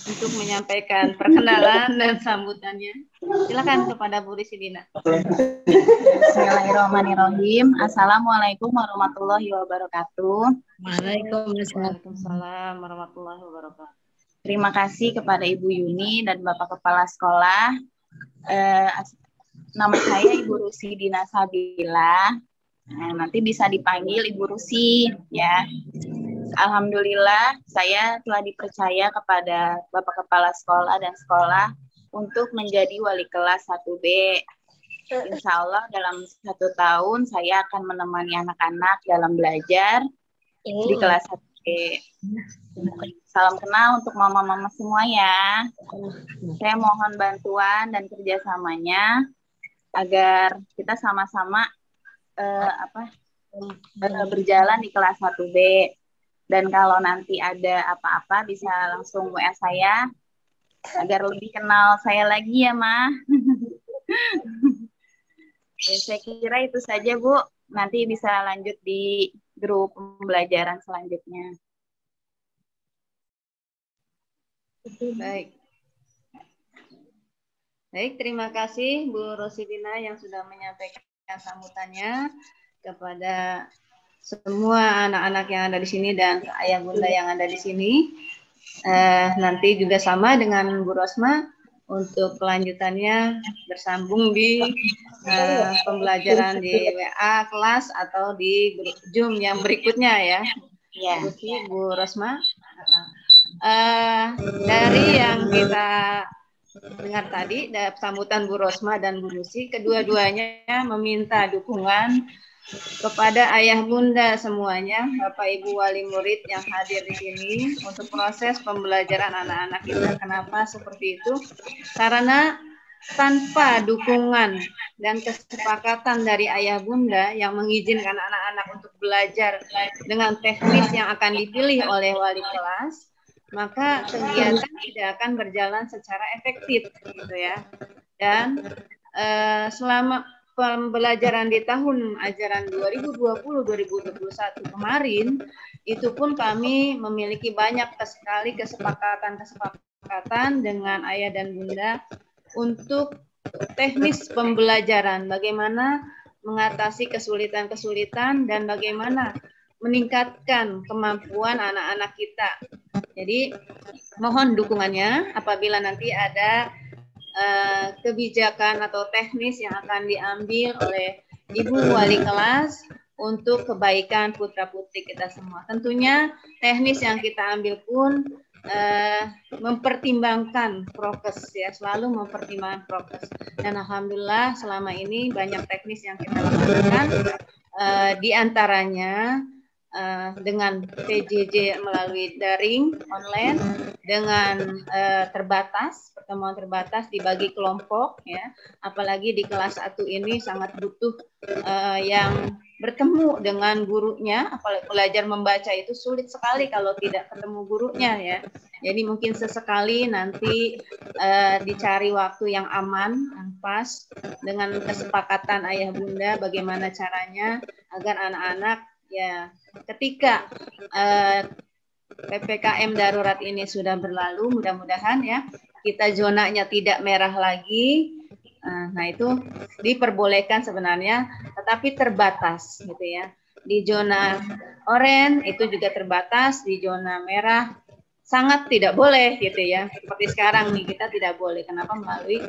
untuk menyampaikan perkenalan dan sambutannya. Silakan kepada Bu Rusidina.
Bismillahirrahmanirrahim. Assalamualaikum warahmatullahi wabarakatuh.
Waalaikumsalam warahmatullahi wabarakatuh.
Terima kasih kepada Ibu Yuni dan Bapak Kepala Sekolah. Nama saya Ibu Rusidina Sabila. Nanti bisa dipanggil Ibu Rusi ya. Alhamdulillah saya telah dipercaya kepada Bapak Kepala Sekolah dan sekolah untuk menjadi wali kelas 1B. Insya Allah dalam 1 tahun saya akan menemani anak-anak dalam belajar di kelas 1B. Salam kenal untuk mama-mama semua ya. Saya mohon bantuan dan kerjasamanya agar kita sama-sama berjalan di kelas 1B. Dan kalau nanti ada apa-apa bisa langsung WA saya agar lebih kenal saya lagi ya Ma. Ya, saya kira itu saja Bu. Nanti bisa lanjut di grup pembelajaran selanjutnya.
Baik. Baik, terima kasih Bu Rosidina yang sudah menyampaikan sambutannya kepada semua anak-anak yang ada di sini dan ayah bunda yang ada di sini. Nanti juga sama dengan Bu Rosma untuk kelanjutannya bersambung di pembelajaran di WA kelas atau di Zoom yang berikutnya ya. Ya, Bu Rosma. Dari yang kita dengar tadi, sambutan Bu Rosma dan Bu Lucy, kedua-duanya meminta dukungan kepada ayah bunda semuanya, Bapak Ibu wali murid yang hadir di sini untuk proses pembelajaran anak-anak kita. Kenapa seperti itu? Karena tanpa dukungan dan kesepakatan dari ayah bunda yang mengizinkan anak-anak untuk belajar dengan teknis yang akan dipilih oleh wali kelas, maka kegiatan tidak akan berjalan secara efektif, gitu ya. Dan selama pembelajaran di tahun ajaran 2020-2021 kemarin, itu pun kami memiliki banyak sekali kesepakatan dengan ayah dan bunda untuk teknis pembelajaran, bagaimana mengatasi kesulitan-kesulitan dan bagaimana meningkatkan kemampuan anak-anak kita. Jadi mohon dukungannya apabila nanti ada kebijakan atau teknis yang akan diambil oleh Ibu wali kelas untuk kebaikan putra-putri kita semua. Tentunya teknis yang kita ambil pun mempertimbangkan prokes ya, selalu mempertimbangkan prokes. Dan alhamdulillah selama ini banyak teknis yang kita lakukan, di antaranya dengan PJJ melalui daring online, dengan terbatas, pertemuan terbatas dibagi kelompok ya, apalagi di kelas 1 ini sangat butuh yang bertemu dengan gurunya, apalagi belajar membaca itu sulit sekali kalau tidak ketemu gurunya ya. Jadi mungkin sesekali nanti dicari waktu yang aman, yang pas, dengan kesepakatan ayah bunda bagaimana caranya agar anak-anak ya ketika PPKM darurat ini sudah berlalu, mudah-mudahan ya kita zonanya tidak merah lagi. Nah itu diperbolehkan sebenarnya, tetapi terbatas gitu ya. Di zona oranye itu juga terbatas, di zona merah sangat tidak boleh gitu ya. Seperti sekarang nih kita tidak boleh. Kenapa? Melalui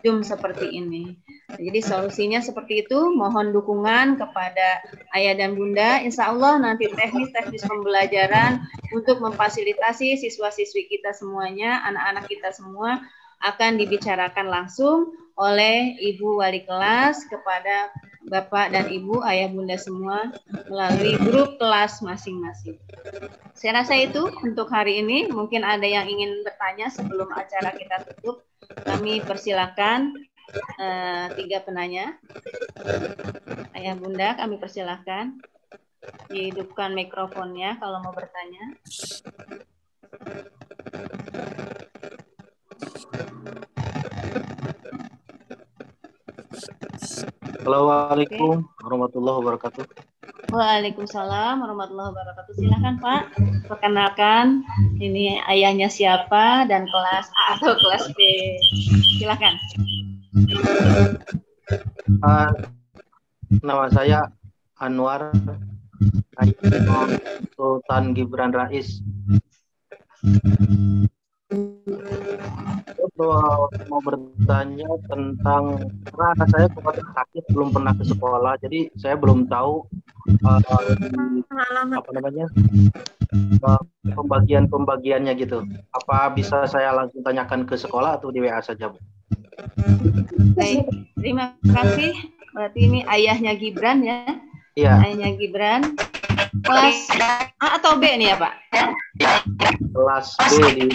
Zoom seperti ini. Jadi solusinya seperti itu. Mohon dukungan kepada ayah dan bunda. Insya Allah nanti teknis-teknis pembelajaran untuk memfasilitasi siswa-siswi kita semuanya, anak-anak kita semua akan dibicarakan langsung oleh Ibu wali kelas kepada Bapak dan Ibu, ayah bunda semua melalui grup kelas masing-masing. Saya rasa itu untuk hari ini. Mungkin ada yang ingin bertanya sebelum acara kita tutup. Kami persilakan 3 penanya. Ayah bunda, kami persilakan dihidupkan mikrofonnya kalau mau bertanya.
Assalamualaikum warahmatullahi wabarakatuh.
Waalaikumsalam warahmatullahi wabarakatuh. Silakan Pak, perkenalkan ini ayahnya siapa dan kelas A atau kelas B. Silakan.
Nama saya Anwar Sultan Gibran Rais. Mau bertanya tentang, karena saya kemarin sakit belum pernah ke sekolah, jadi saya belum tahu pembagiannya gitu. Apa bisa saya langsung tanyakan ke sekolah atau di WA saja, Bu?
Baik, terima kasih. Berarti ini ayahnya Gibran ya?
Iya.
Ayahnya Gibran. Kelas A atau B nih ya Pak?
Kelas B di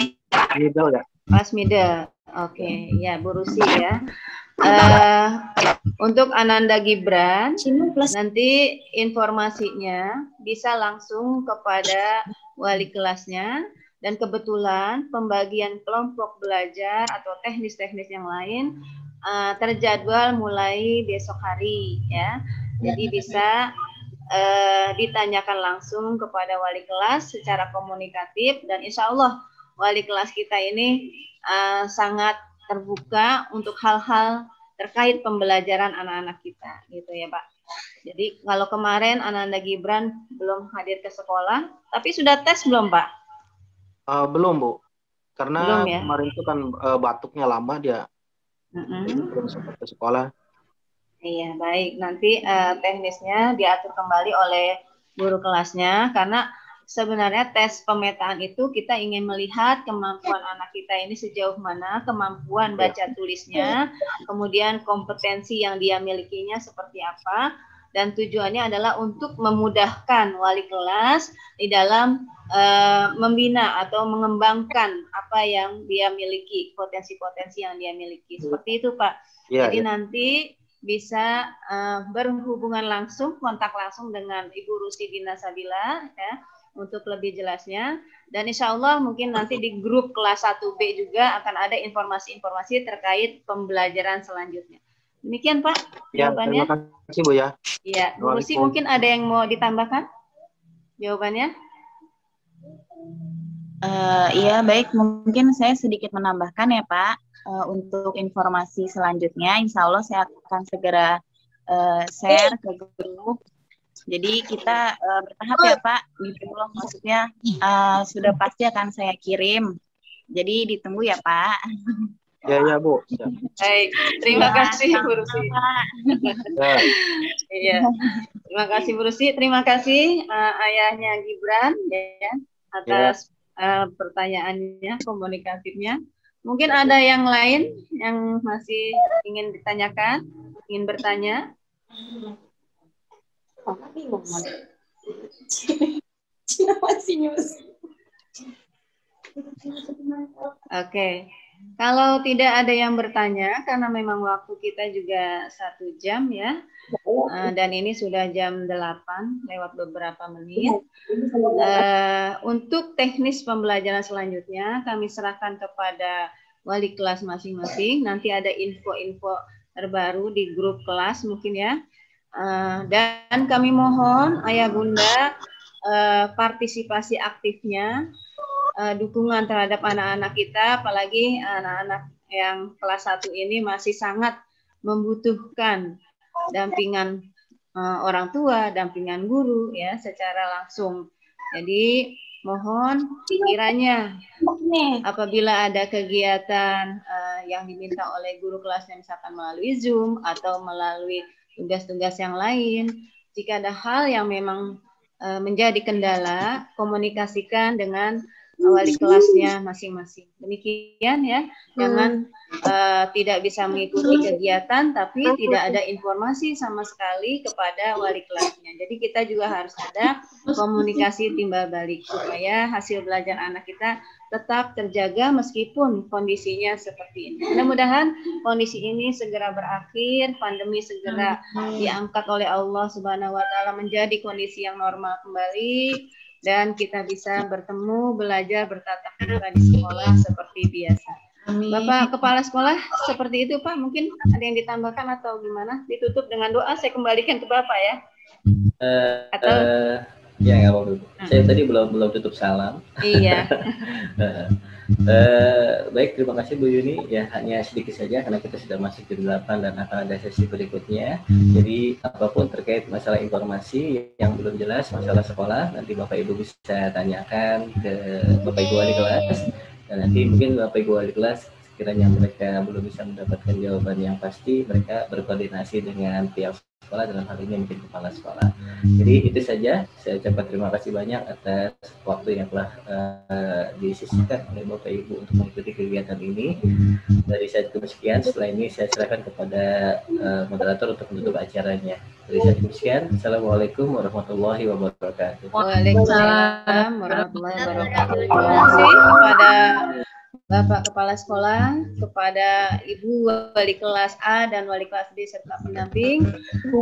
middle ya?
Kelas middle. Oke, ya Bu Rusi ya. Untuk Ananda Gibran, nanti informasinya bisa langsung kepada wali kelasnya, dan kebetulan pembagian kelompok belajar atau teknis-teknis yang lain terjadwal mulai besok hari ya. Jadi bisa ditanyakan langsung kepada wali kelas secara komunikatif, dan insya Allah wali kelas kita ini sangat terbuka untuk hal-hal terkait pembelajaran anak-anak kita, gitu ya Pak. Jadi kalau kemarin Ananda Gibran belum hadir ke sekolah, tapi sudah tes belum Pak?
Belum Bu, karena
Belum ya?
kemarin itu kan batuknya lama dia, jadi belum sempat ke sekolah.
Iya, baik. Nanti teknisnya diatur kembali oleh guru kelasnya, karena sebenarnya tes pemetaan itu kita ingin melihat kemampuan anak kita ini sejauh mana, kemampuan baca tulisnya, kemudian kompetensi yang dia milikinya seperti apa, dan tujuannya adalah untuk memudahkan wali kelas di dalam membina atau mengembangkan apa yang dia miliki, potensi-potensi yang dia miliki. Seperti itu Pak. Jadi nanti bisa berhubungan langsung, kontak langsung dengan Ibu Rusi Dina Sabila ya, untuk lebih jelasnya. Dan insya Allah mungkin nanti di grup kelas 1B juga akan ada informasi-informasi terkait pembelajaran selanjutnya. Demikian Pak jawabannya.
Terima kasih Bu ya.
Iya, Bu Rusi mungkin ada yang mau ditambahkan jawabannya?
Iya baik, mungkin saya sedikit menambahkan ya Pak. Untuk informasi selanjutnya, insya Allah saya akan segera share ke grup. Jadi kita bertahap ya Pak, maksudnya sudah pasti akan saya kirim. Jadi ditunggu ya Pak.
Ya Bu. Ya.
Baik, terima kasih Bu Rusi. Iya, terima kasih Bu Rusi. Terima kasih ayahnya Gibran ya atas pertanyaannya, komunikatifnya. Mungkin ada yang lain yang masih ingin ditanyakan, ingin bertanya? Oke, kalau tidak ada yang bertanya, karena memang waktu kita juga 1 jam ya, dan ini sudah jam 8 lewat beberapa menit. Untuk teknis pembelajaran selanjutnya kami serahkan kepada wali kelas masing-masing. Nanti ada info-info terbaru di grup kelas mungkin ya. Dan kami mohon ayah bunda partisipasi aktifnya, dukungan terhadap anak-anak kita, apalagi anak-anak yang kelas 1 ini masih sangat membutuhkan dampingan orang tua, dampingan guru ya secara langsung. Jadi mohon kiranya apabila ada kegiatan yang diminta oleh guru kelasnya misalkan melalui Zoom atau melalui tugas-tugas yang lain, jika ada hal yang memang menjadi kendala, komunikasikan dengan wali kelasnya masing-masing. Demikian ya, jangan tidak bisa mengikuti kegiatan tapi tidak ada informasi sama sekali kepada wali kelasnya. Jadi kita juga harus ada komunikasi timbal balik supaya hasil belajar anak kita tetap terjaga meskipun kondisinya seperti ini. Mudah-mudahan kondisi ini segera berakhir, pandemi segera diangkat oleh Allah Subhanahu wa taala menjadi kondisi yang normal kembali. Dan kita bisa bertemu, belajar, bertatap muka di sekolah seperti biasa. Amin. Bapak Kepala Sekolah, seperti itu Pak. Mungkin ada yang ditambahkan atau gimana? Ditutup dengan doa, saya kembalikan ke Bapak ya. Atau?
Ya nggak apa-apa. Saya tadi belum tutup salam.
Iya.
Baik, terima kasih Bu Yuni. Ya hanya sedikit saja karena kita sudah masuk jam 8 dan akan ada sesi berikutnya. Jadi apapun terkait masalah informasi yang belum jelas, masalah sekolah, nanti Bapak Ibu bisa tanyakan ke Bapak Ibu wali kelas. Dan nanti mungkin Bapak Ibu wali kelas sekiranya mereka belum bisa mendapatkan jawaban yang pasti, mereka berkoordinasi dengan pihak sekolah, dalam hal ini mungkin kepala sekolah. Jadi itu saja, saya ucapkan terima kasih banyak atas waktu yang telah disisihkan oleh Bapak Ibu untuk mengikuti kegiatan ini. Dari saya cukup sekian, setelah ini saya serahkan kepada moderator untuk menutup acaranya. Dari saya cukup sekian, Assalamualaikum warahmatullahi wabarakatuh.
Waalaikumsalam warahmatullahi wabarakatuh. Terima kasih kepada Bapak Kepala Sekolah, kepada Ibu Wali Kelas A dan Wali Kelas B serta pendamping.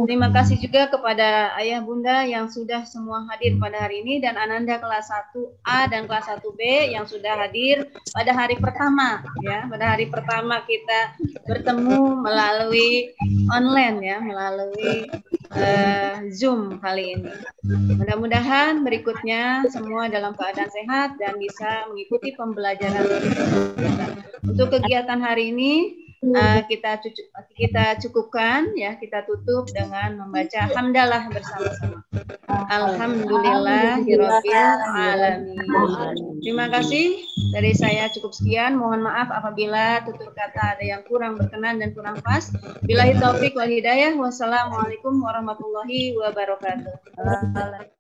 Terima kasih juga kepada Ayah Bunda yang sudah semua hadir pada hari ini dan Ananda kelas 1A dan kelas 1B yang sudah hadir pada hari pertama ya. Pada hari pertama kita bertemu melalui online ya, melalui Zoom kali ini. Mudah-mudahan berikutnya semua dalam keadaan sehat dan bisa mengikuti pembelajaran kita. Untuk kegiatan hari ini kita cukupkan ya, kita tutup dengan membaca hamdalah bersama-sama. Alhamdulillahirabbil alamin. Terima kasih dari saya, cukup sekian. Mohon maaf apabila tutur kata ada yang kurang berkenan dan kurang pas. Billahi taufik wal hidayah. Wassalamualaikum warahmatullahi wabarakatuh.